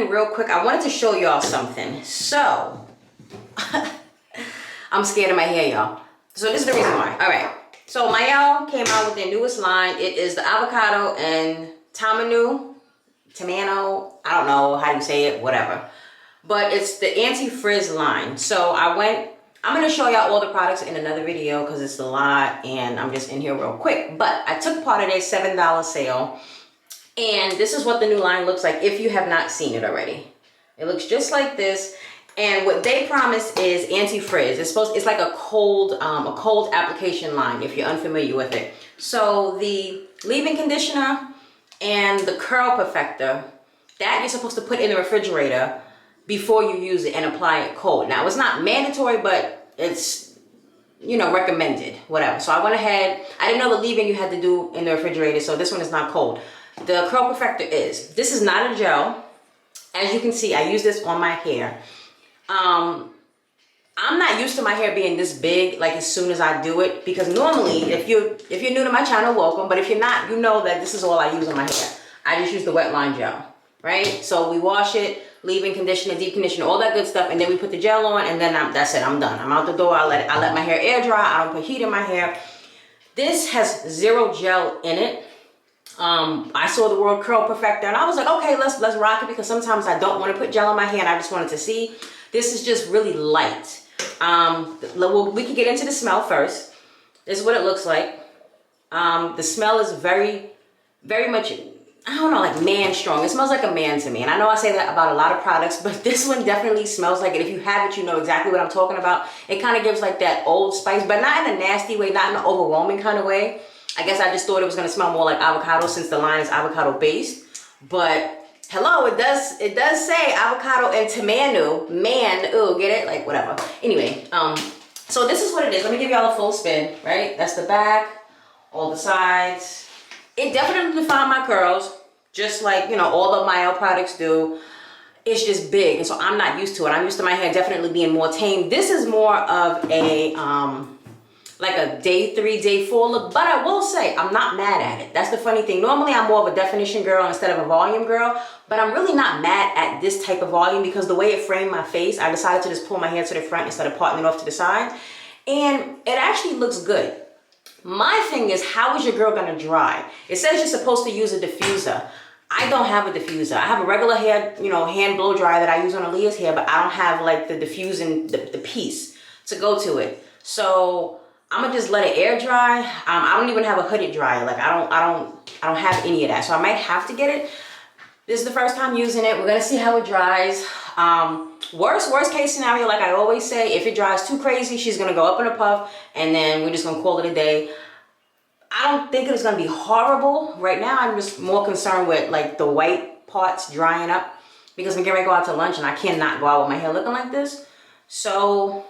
in real quick. I wanted to show y'all something. So, I'm scared of my hair, y'all. So this is the reason why. All right. So Mayel came out with their newest line. It is the avocado and tamanu, I don't know how you say it, whatever. But it's the anti-frizz line. So I'm going to show y'all all the products in another video because it's a lot and I'm just in here real quick. But I took part of their $7 sale. And this is what the new line looks like if you have not seen it already. It looks just like this. And what they promise is anti-frizz. It's like a cold application line if you're unfamiliar with it. So the leave-in conditioner and the curl perfector, that you're supposed to put in the refrigerator before you use it and apply it cold. Now it's not mandatory, but it's, you know, recommended, whatever. So I went ahead, I didn't know the leave-in you had to do in the refrigerator, so this one is not cold. The curl perfector is. This is not a gel. As you can see, I use this on my hair. I'm not used to my hair being this big, like as soon as I do it, because normally, if you're new to my channel, welcome. But if you're not, you know that this is all I use on my hair. I just use the Wetline gel, right? So we wash it, leave-in conditioner, deep conditioner, all that good stuff, and then we put the gel on, and then that's it. I'm done. I'm out the door. I let my hair air dry. I don't put heat in my hair. This has 0 gel in it. I saw the word curl perfector, and I was like, okay, let's rock it, because sometimes I don't want to put gel on my hair, and I just wanted to see. This is just really light. We can get into the smell first. This is what it looks like. The smell is very, very much, I don't know, like man strong. It smells like a man to me. And I know I say that about a lot of products, but this one definitely smells like it. If you have it, you know exactly what I'm talking about. It kind of gives like that Old Spice, but not in a nasty way, not in an overwhelming kind of way. I guess I just thought it was going to smell more like avocado since the line is avocado based. But hello, it does say avocado and tamanu. Ooh, get it? Like whatever. Anyway, so this is what it is. Let me give y'all a full spin, right? That's the back, all the sides. It definitely defined my curls, just like, you know, all of my products do. It's just big, and so I'm not used to it. I'm used to my hair definitely being more tame. This is more of a like a day 3, day 4 look, but I will say I'm not mad at it. That's the funny thing. Normally I'm more of a definition girl instead of a volume girl, but I'm really not mad at this type of volume because the way it framed my face, I decided to just pull my hair to the front instead of parting it off to the side, and it actually looks good. My thing is, how is your girl gonna dry? It says you're supposed to use a diffuser. I don't have a diffuser. I have a regular hair, you know, hand blow dryer that I use on Aaliyah's hair, but I don't have like the diffusing, the piece to go to it. So I'm gonna just let it air dry. I don't even have a hooded dryer. Like I don't have any of that. So I might have to get it. This is the first time using it. We're gonna see how it dries. Worst case scenario, like I always say, if it dries too crazy, she's gonna go up in a puff, and then we're just gonna call it a day. I don't think it's gonna be horrible. Right now, I'm just more concerned with like the white parts drying up, because I'm getting ready to go out to lunch and I cannot go out with my hair looking like this. So,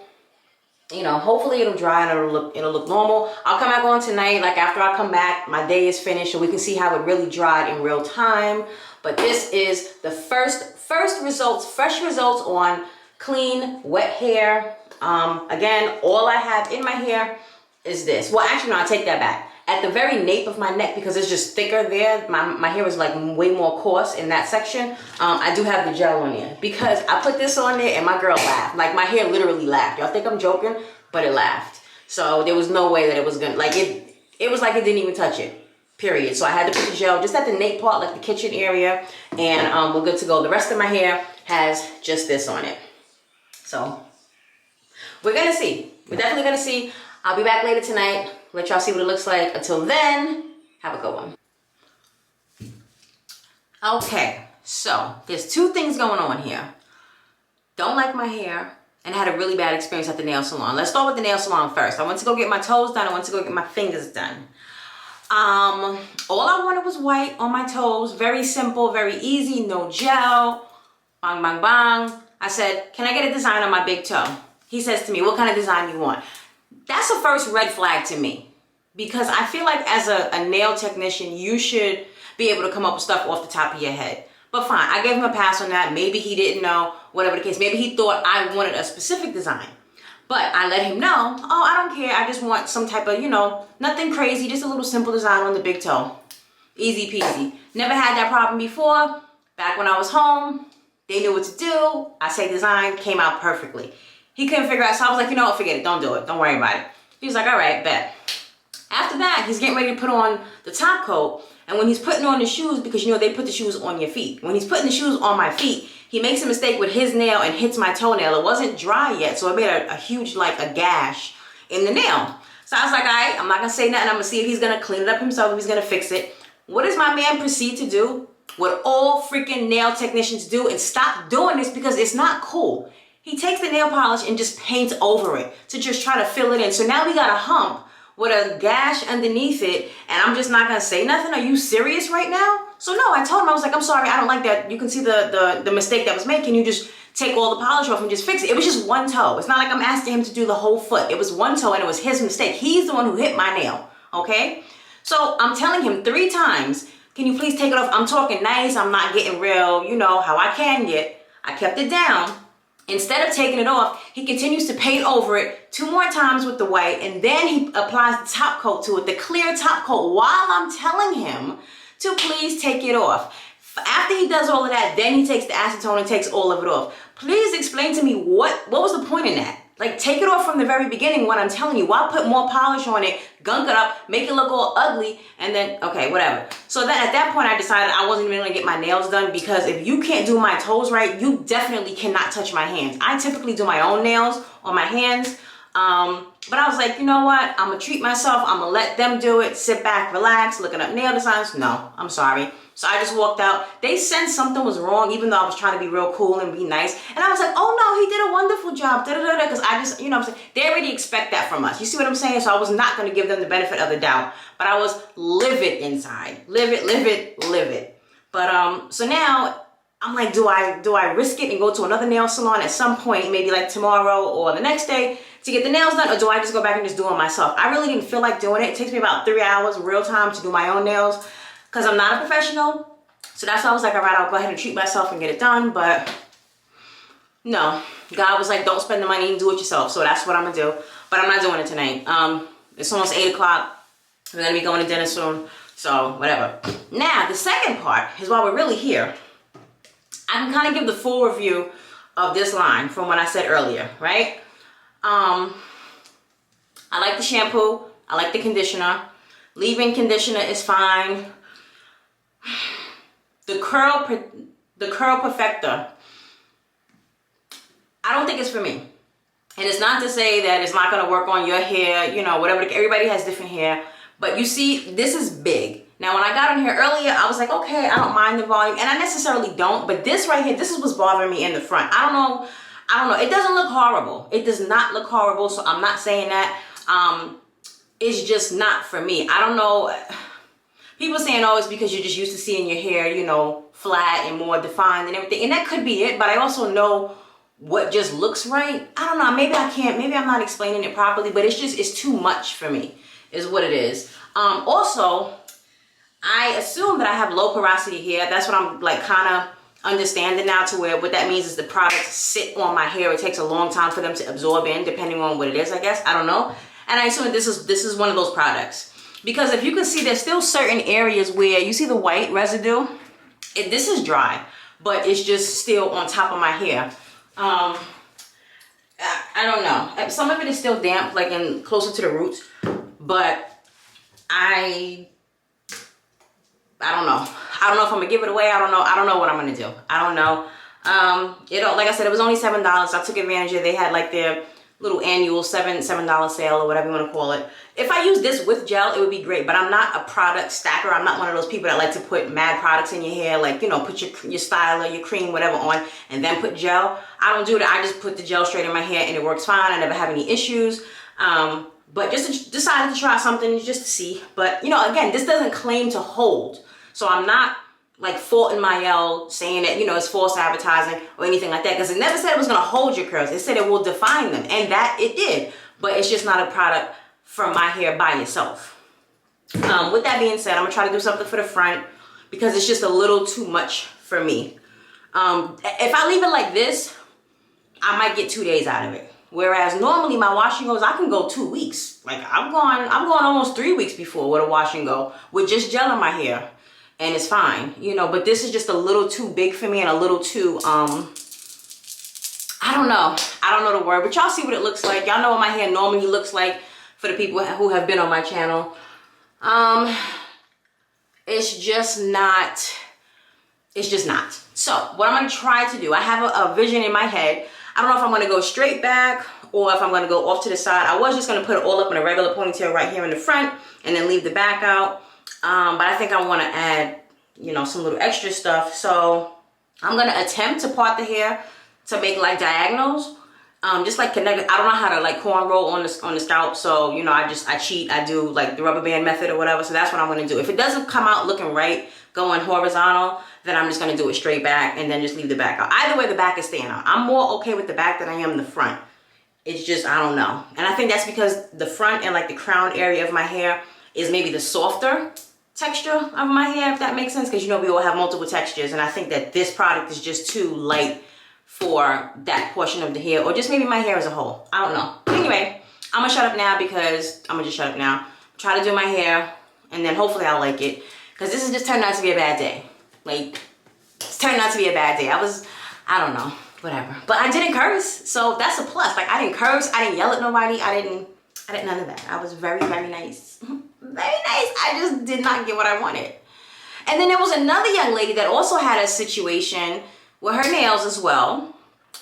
you know, hopefully it'll dry and it'll look normal. I'll come back on tonight, like after I come back, my day is finished, so we can see how it really dried in real time. But this is the first results, fresh results on clean, wet hair. Again, all I have in my hair is this. Well, actually, no, I take that back. At the very nape of my neck, because it's just thicker there, my hair is like way more coarse in that section. I do have the gel on there because I put this on there and my girl laughed. Like my hair literally laughed. Y'all think I'm joking, but it laughed. So there was no way that it was gonna, like it was like it didn't even touch it, period. So I had to put the gel just at the nape part, like the kitchen area, and we're good to go. The rest of my hair has just this on it. So we're gonna see. We're definitely gonna see. I'll be back later tonight. Let y'all see what it looks like. Until then, have a good one. Okay, so there's 2 things going on here. Don't like my hair, and I had a really bad experience at the nail salon. Let's start with the nail salon first. I went to go get my toes done. I went to go get my fingers done. All I wanted was white on my toes. Very simple, very easy, no gel. Bang, bang, bang. I said, can I get a design on my big toe? He says to me, what kind of design do you want? That's the first red flag to me, because I feel like as a nail technician, you should be able to come up with stuff off the top of your head. But fine, I gave him a pass on that. Maybe he didn't know, whatever the case. Maybe he thought I wanted a specific design. But I let him know, oh, I don't care. I just want some type of, you know, nothing crazy, just a little simple design on the big toe. Easy peasy. Never had that problem before. Back when I was home, They knew what to do. I say design, came out perfectly. He couldn't figure out, so I was like, you know what, forget it, don't do it, don't worry about it. He was like, all right, bet. After that, he's getting ready to put on the top coat, and when he's putting on the shoes, because you know they put the shoes on your feet, when he's putting the shoes on my feet, he makes a mistake with his nail and hits my toenail. It wasn't dry yet, so it made a huge, like a gash in the nail. So I was like, all right, I'm not gonna say nothing, I'm gonna see if he's gonna clean it up himself, if he's gonna fix it. What does my man proceed to do? What all freaking nail technicians do, and stop doing this because it's not cool. He takes the nail polish and just paints over it to just try to fill it in. So now we got a hump with a gash underneath it, and I'm just not gonna say nothing. Are you serious right now? So no, I told him, I was like, I'm sorry, I don't like that. You can see the mistake that was made. Can you just take all the polish off and just fix it? It was just one toe. It's not like I'm asking him to do the whole foot. It was one toe and it was his mistake. He's the one who hit my nail, okay? So I'm telling him 3 times, can you please take it off? I'm talking nice, I'm not getting real, you know, how I can get. I kept it down. Instead of taking it off, he continues to paint over it 2 more times with the white, and then he applies the top coat to it, the clear top coat, while I'm telling him to please take it off. After he does all of that, then he takes the acetone and takes all of it off. Please explain to me what was the point in that? Like, take it off from the very beginning when I'm telling you. Why put more polish on it, gunk it up, make it look all ugly, and then, okay, whatever. So then at that point, I decided I wasn't even gonna get my nails done, because if you can't do my toes right, you definitely cannot touch my hands. I typically do my own nails on my hands, but I was like, you know what? I'm gonna treat myself. I'm gonna let them do it, sit back, relax, looking up nail designs. No, I'm sorry. So I just walked out. They sensed something was wrong, even though I was trying to be real cool and be nice. And I was like, oh no, he did a wonderful job, because I just, you know what I'm saying? They already expect that from us. You see what I'm saying? So I was not gonna give them the benefit of the doubt, but I was livid inside. Livid. But so now I'm like, do I risk it and go to another nail salon at some point, maybe like tomorrow or the next day, to get the nails done, or do I just go back and just do it myself? I really didn't feel like doing it. It takes me about 3 hours real time to do my own nails, because I'm not a professional. So that's why I was like, all right, I'll go ahead and treat myself and get it done. But no, God was like, don't spend the money and do it yourself. So that's what I'm gonna do. But I'm not doing it tonight. It's almost 8 o'clock. We're gonna be going to dinner soon. So whatever. Now, the second part is why we're really here. I can kind of give the full review of this line from what I said earlier, right? I like the shampoo. I like the conditioner. Leave-in conditioner is fine. The curl perfector, I don't think it's for me. And it's not to say that it's not going to work on your hair, you know, whatever. Everybody has different hair. But you see, this is big. Now, when I got on here earlier, I was like, okay, I don't mind the volume. And I necessarily don't. But this right here, this is what's bothering me in the front. I don't know. It doesn't look horrible. It does not look horrible. So I'm not saying that. It's just not for me. I don't know. People saying, oh, it's because you're just used to seeing your hair, you know, flat and more defined and everything. And that could be it. But I also know what just looks right. I don't know. Maybe I can't. Maybe I'm not explaining it properly. But it's too much for me is what it is. Also, I assume that I have low porosity hair. That's what I'm like kind of understanding now, to where what that means is the products sit on my hair. It takes a long time for them to absorb in, depending on what it is, I guess. I don't know. And I assume this is one of those products. Because if you can see, there's still certain areas where you see the white residue. This is dry, but it's just still on top of my hair. I don't know. Some of it is still damp, like closer to the roots. But I don't know. I don't know if I'm gonna give it away. I don't know. I don't know what I'm gonna do. I don't know. Like I said, it was only $7. I took advantage of it. They had like their little annual $7 sale or whatever you want to call it. If I use this with gel, it would be great, but I'm not a product stacker. I'm not one of those people that like to put mad products in your hair, like, you know, put your styler, your cream, whatever on, and then put gel. I don't do that. I just put the gel straight in my hair and it works fine. I never have any issues. But just decided to try something just to see. But, you know, again, this doesn't claim to hold. So I'm not like faulting Mayel, saying that, you know, it's false advertising or anything like that, because it never said it was going to hold your curls. It said it will define them, and that it did. But it's just not a product for my hair by itself. With that being said, I'm going to try to do something for the front because it's just a little too much for me. If I leave it like this, I might get 2 days out of it. Whereas normally my wash and goes, I can go 2 weeks. Like I've gone almost 3 weeks before with a wash and go with just gel in my hair. and it's fine, you know, but this is just a little too big for me and a little too, I don't know the word, but y'all see what it looks like. Y'all know what my hair normally looks like for the people who have been on my channel. It's just not. So what I'm gonna try to do, I have a vision in my head. I don't know if I'm gonna go straight back or if I'm gonna go off to the side. I was just gonna put it all up in a regular ponytail right here in the front and then leave the back out. But I think I wanna add, you know, some little extra stuff. So I'm gonna attempt to part the hair to make like diagonals. Just like connect. I don't know how to like cornrow on the scalp, so you know I cheat. I do like the rubber band method or whatever. So that's what I'm gonna do. If it doesn't come out looking right, going horizontal, then I'm just gonna do it straight back and then just leave the back out. Either way, the back is staying out. I'm more okay with the back than I am the front. It's just, I don't know, and I think that's because the front and like the crown area of my hair is maybe the softer texture of my hair, if that makes sense. Because you know we all have multiple textures, and I think that this product is just too light for that portion of the hair, or just maybe my hair as a whole. I don't know. Anyway, I'm gonna shut up now because I'm gonna just shut up now. Try to do my hair, and then hopefully I'll like it. Because this has just turned out to be a bad day. Like, it's turned out to be a bad day. I don't know, whatever. But I didn't curse, so that's a plus. Like, I didn't curse, I didn't yell at nobody, I didn't none of that. I was very, very nice. Very nice. I just did not get what I wanted. And then there was another young lady that also had a situation with her nails as well.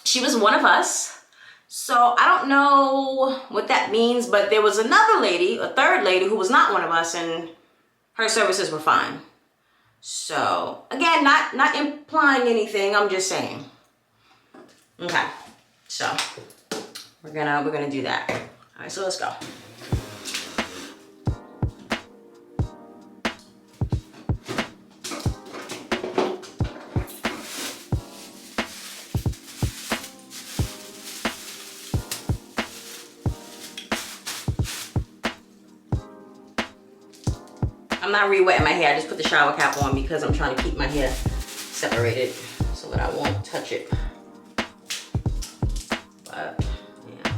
She was one of us. So I don't know what that means, but there was another lady, a third lady, who was not one of us, and her services were fine. So again, not implying anything, I'm just saying. Okay, so we're gonna do that. All right, so let's go. I'm not re-wetting my hair. I just put the shower cap on because I'm trying to keep my hair separated so that I won't touch it. But yeah.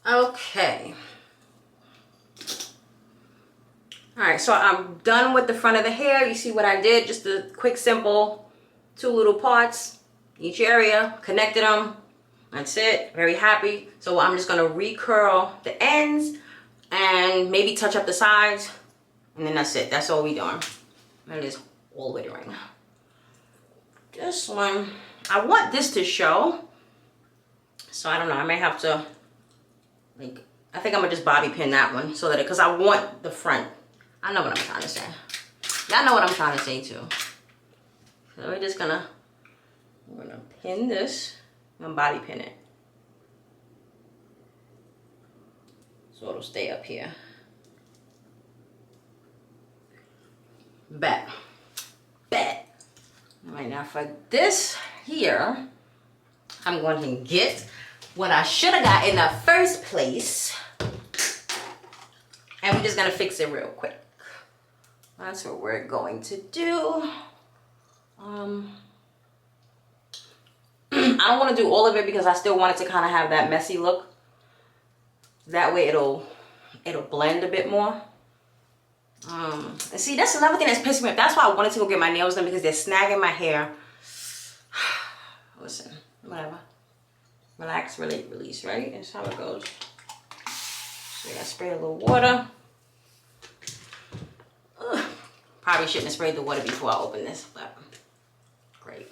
Okay. All right, so I'm done with the front of the hair. You see what I did? Just a quick, simple 2 little parts, each area, connected them. That's it. Very happy. So I'm just gonna recurl the ends and maybe touch up the sides, and then that's it. That's all we doing. That is all we're doing. This one, I want this to show, so I don't know. I may have to, like, I think I'm gonna just bobby pin that one so that because I want the front. I know what I'm trying to say. Y'all know what I'm trying to say too. So we're gonna pin this and bobby pin it. So it'll stay up here. Bet. All right, now for this here, I'm going to get what I should have got in the first place. And we're just gonna fix it real quick. That's what we're going to do. I don't want to do all of it because I still want it to kind of have that messy look. That way it'll blend a bit more. And see, that's another thing that's pissing me off. That's why I wanted to go get my nails done, because they're snagging my hair. Listen, whatever. Relax, relate, release, right? That's how it goes. So I gotta spray a little water. Ugh. Probably shouldn't have sprayed the water before I open this, but great.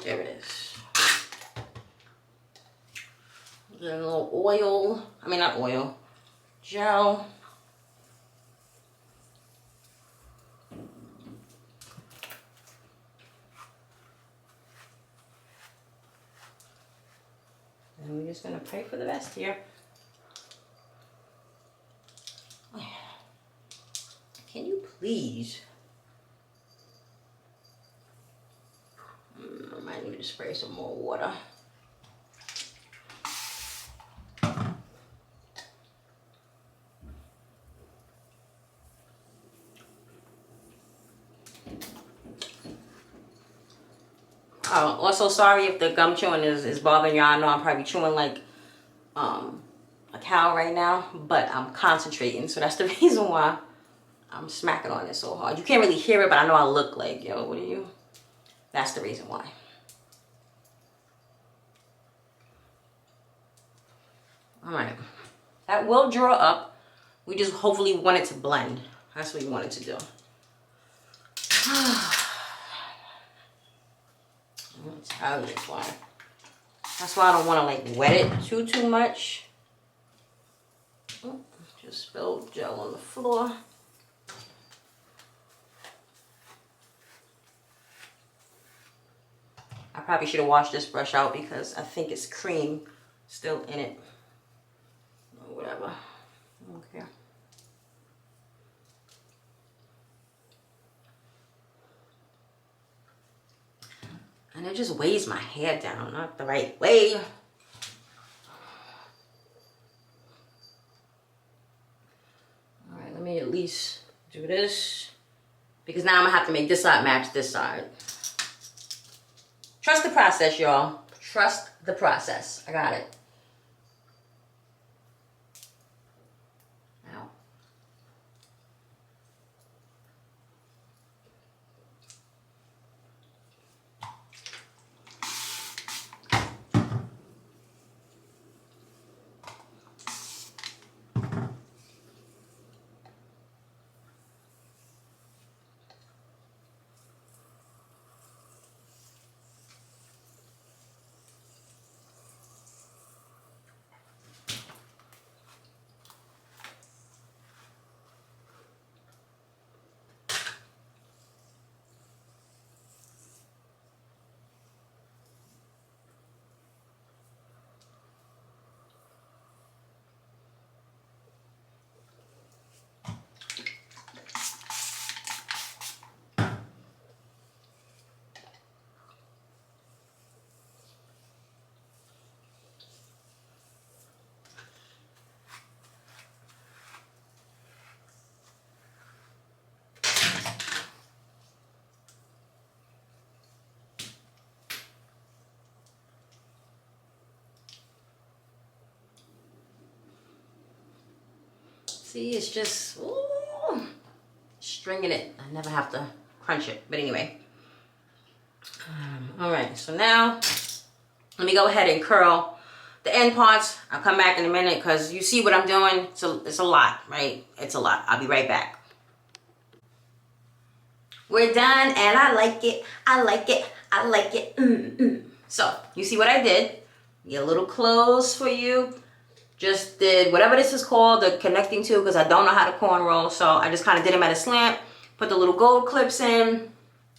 There it is. Get a little oil. I mean, not oil. Gel. And we're just gonna pray for the best here. Can you please? I might need to spray some more water. Oh, also sorry if the gum chewing is bothering y'all. I know I'm probably chewing like a cow right now, but I'm concentrating, so that's the reason why I'm smacking on it so hard. You can't really hear it, but I know I look like, yo, what are you? That's the reason why. All right, that will draw up. We just hopefully want it to blend. That's what we want it to do. I'm gonna tell you why. That's why I don't want to like wet it too much. Oh, just spilled gel on the floor. I probably should have washed this brush out because I think it's cream still in it. Or whatever. I don't care. And it just weighs my hair down, not the right way. All right, let me at least do this. Because now I'm gonna have to make this side match this side. Trust the process, y'all. Trust the process. I got it. Now. See, it's just, ooh, stringing it. I never have to crunch it, but anyway. All right, so now let me go ahead and curl the end parts. I'll come back in a minute because you see what I'm doing. So it's a lot, right? It's a lot. I'll be right back. We're done and I like it. I like it. I like it. So you see what I did? Get a little close for you. Just did whatever this is called, the connecting to, because I don't know how to cornrow. So I just kind of did them at a slant. Put the little gold clips in.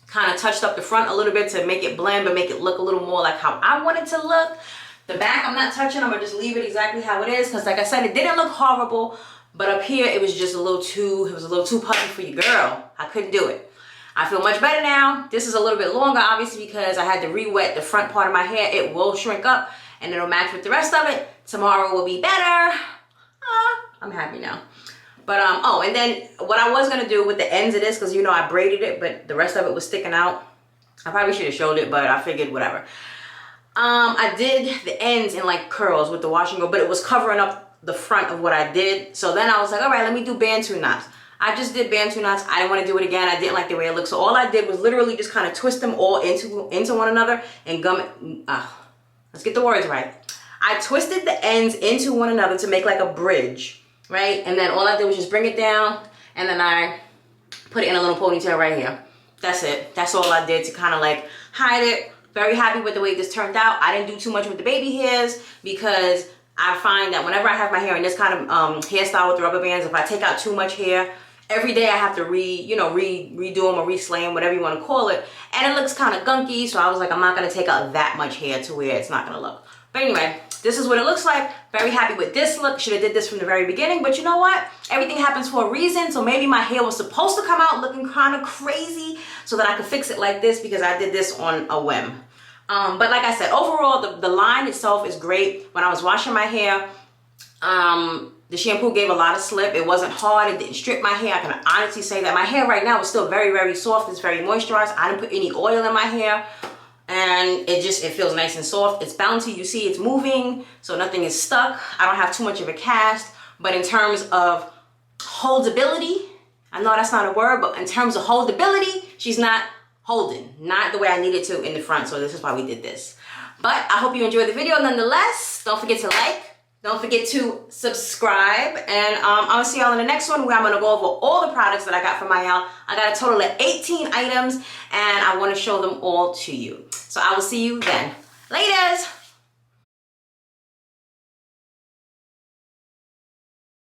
Kind of touched up the front a little bit to make it blend, but make it look a little more like how I want it to look. The back I'm not touching. I'm going to just leave it exactly how it is. Because like I said, it didn't look horrible. But up here, it was just a little too, puffy for you, girl. I couldn't do it. I feel much better now. This is a little bit longer, obviously, because I had to re-wet the front part of my hair. It will shrink up and it'll match with the rest of it. Tomorrow will be better. I'm happy now. But, oh, and then what I was going to do with the ends of this, because, you know, I braided it, but the rest of it was sticking out. I probably should have showed it, but I figured whatever. I did the ends in, like, curls with the wash and go, but it was covering up the front of what I did. So then I was like, all right, let me do bantu knots. I just did bantu knots. I didn't want to do it again. I didn't like the way it looked. So all I did was literally just kind of twist them all into one another and gum it. Let's get the words right. I twisted the ends into one another to make like a bridge. Right? And then all I did was just bring it down and then I put it in a little ponytail right here. That's it. That's all I did to kind of like hide it. Very happy with the way this turned out. I didn't do too much with the baby hairs because I find that whenever I have my hair in this kind of hairstyle with the rubber bands, if I take out too much hair, every day I have to redo them or reslay them, whatever you want to call it. And it looks kind of gunky. So I was like, I'm not going to take out that much hair to where it's not going to look. But anyway, this is what it looks like. Very happy with this look. Should have did this from the very beginning, but you know what? Everything happens for a reason. So maybe my hair was supposed to come out looking kind of crazy so that I could fix it like this because I did this on a whim. But like I said, overall, the line itself is great. When I was washing my hair, the shampoo gave a lot of slip. It wasn't hard. It didn't strip my hair. I can honestly say that my hair right now is still very, very soft. It's very moisturized. I didn't put any oil in my hair. And it feels nice and soft. It's bouncy. You see it's moving, so nothing is stuck. I don't have too much of a cast. But in terms of holdability, I know that's not a word, but in terms of holdability, she's not holding. Not the way I needed to in the front, so this is why we did this. But I hope you enjoyed the video nonetheless. Don't forget to like. Don't forget to subscribe, and I'll see y'all in the next one where I'm going to go over all the products that I got from Mayal. I got a total of 18 items, and I want to show them all to you. So I will see you then. Laters!